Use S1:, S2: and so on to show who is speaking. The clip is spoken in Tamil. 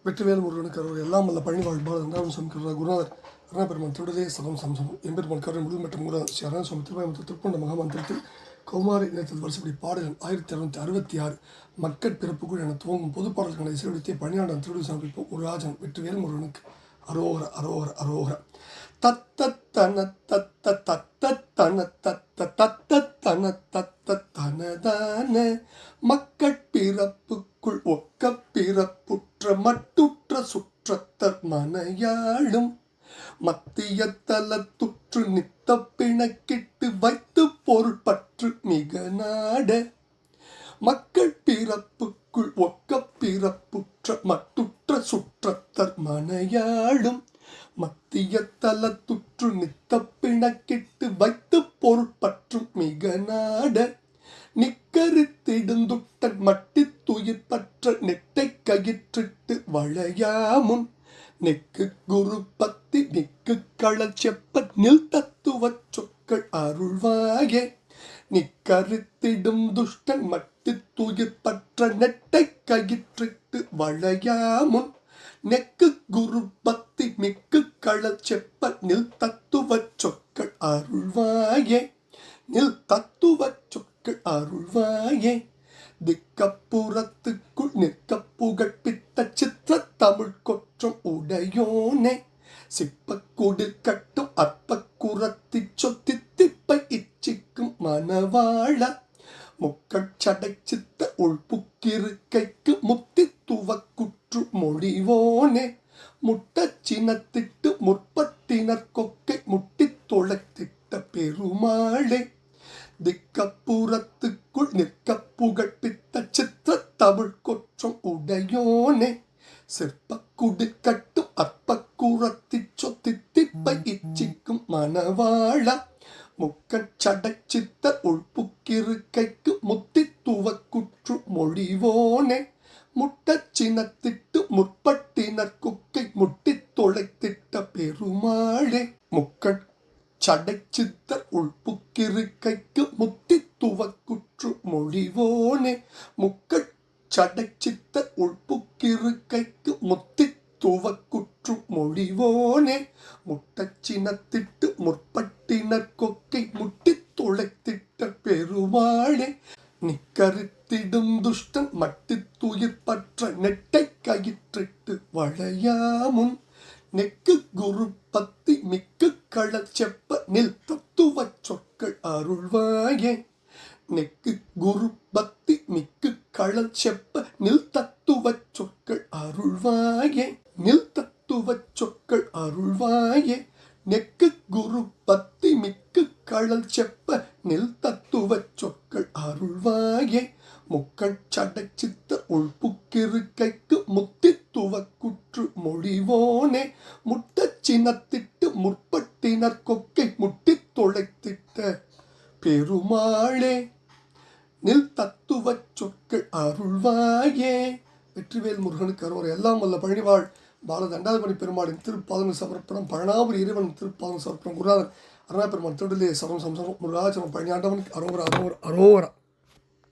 S1: வெற்றிவேல் முருகனுக்கு அவர் எல்லாம் வல்ல பழனி வாழ்பால் இரண்டாவது சுவாமி குருநாதர் அருணாபெருமான் திருடலே சதம் சம்சமம் எம்பெருமான் கருணை முழு மற்றும் குருநாதர் ஸ்ரீ அருணா சுவாமி திருவாயமத்தில் திருப்பண்ட மகாமந்திரத்தில் கௌமாரி இனத்தில் வருஷப்படி பாடல்கள் 1666 மக்கள் பிறப்புக்குள் என துவங்கும் பொது பாடல்களை இசையெடுத்தே பணியாண்டன் திருடு சமர்ப்பிப்போம் ஒரு ராஜன் வெற்றிவேல் முருகனுக்கு அரோகர அரோகர அரோகர தத்த தன தத்த தத்த தன தத்த தத்த தன தத்த தனதான மக்கள் பிறப்புக்குள் ஒக்க பிறப்புற்ற மட்டுற்ற சுற்றத்தர் மனையாளும் மத்திய தலத்துற்று நித்த பிணக்கிட்டு வைத்து பொருள் பற்று மிக நாட மக்கள் பிறப்புக்குள் ஒக்க பிறப்புற்ற மட்டுற்ற சுற்றத்தர் மனையாளும் மத்திய தலத்துற்று நித்த பிணக்கிட்டு வைத்து பொருள் பற்றும் மிக நாட நிக்கரித்திடுந்துட்டன் மட்டி துயிர் பற்ற நெட்டை கயிற்றிட்டு வளையாமுன் நெக்கு குரு பத்தி நிக்கு களல் செப்ப நில் தத்துவ சொற்கள் அருள்வாயே நிக்கரித்திடும் துஷ்டன் மட்டி துயிர் பற்ற நெட்டை கயிற்றிட்டு வளையாமுன் நெக்கு குரு பத்தி மிக்கு களல் செப்ப நில் தத்துவ சொற்கள் அருள்வாயே நில் தத்துவ சொற்கள் அருள்வாயே திக்கப்புறத்துக்குள் நிற்க புகழ்பித்த சித்திர தமிழ் கொற்றம் உடையோனே சிப்பக்குடில் கட்டும் அற்பக்குறத்தி சொத்தி திப்பை இச்சிக்கும் மனவாழ முக்கச்சடை சித்த உள்புக்கிருக்கைக்கு முத்தி துவக்குற்று மொழிவோனே முட்ட சினத்திட்டு முற்பட்டினர் கொக்கை முட்டி தொலைத்திட்ட பெருமாளே திக்கப்புறத்துக்குள் நிற்க புகழ்பித்த சித்திர தமிழ் கொற்றம் உடையோனே சிற்பக்குடி கட்டும் அற்பக்குறத்தி சொத்தி திப்பை இச்சிக்கும் மனவாழ முக்கச்சடை சித்த உள்புக்கிருக்கைக்கு முத்தி துவக்குற்று மொழிவோனே முட்ட சினத்திட்டு முற்பட்டினர் கொக்கை முட்டி தொலைத்திட்ட பெருமாளே முக்கச்சடை சித்தர் உள்புக்கிருக்கைக்கு முத்தி துவக்குற்று மொழிவோனே முக்கச்சடை சித்தர் உள்புக்கிருக்கைக்கு முத்தி துவக்குற்று மொழிவோனே முட்டச்சினத்திட்டு முற்பட்டினர் கொக்கை முட்டி தொலைத்திட்ட பெருமாளே நிக்கரித்திடும் துஷ்டன் மட்டி துயிர் பற்ற நெட்டை கயிற்றிட்டு வளையாமுன் நெக்கு குரு பத்தி மிக்கு களல் செப்ப நில் தத்துவ சொற்கள் அருள்வாயே நெக்கு குரு பத்தி மிக்கு களல் செப்ப நில் தத்துவ சொற்கள் அருள்வாயே நில் தத்துவ சொற்கள் அருள்வாயே நெக்கு குரு பத்தி மிக்கு களல் செப்ப நில் தத்துவ சொற்கள் அருள்வாயே முக்கள் சடை சித்த உள்புக்கிருக்கைக்கு முத்தி துவக்குற்று மொழிவோனே முட்ட சினத்திட்டு முற்பட்டினர் கொக்கை முட்டி தொலைத்திட்ட பெருமாளே நில் தத்துவ சொற்கள் அருள்வாயே வெற்றிவேல் முருகனுக்கு அரோகர எல்லாம் வல்ல பழனிவாழ் பால தண்டாதிபதி பெருமாளின் திருப்பாதங்கள் சமர்ப்பணம் பழனாபுரி இறைவன் திருப்பாதம் சமர்ப்பணம் குருநாதர் அருணா பெருமான் திருடலே சரம் சம்சமம் முருகாச்சரம் பழனியாண்டவனுக்கு அரோகர அரோகர அரோகரா.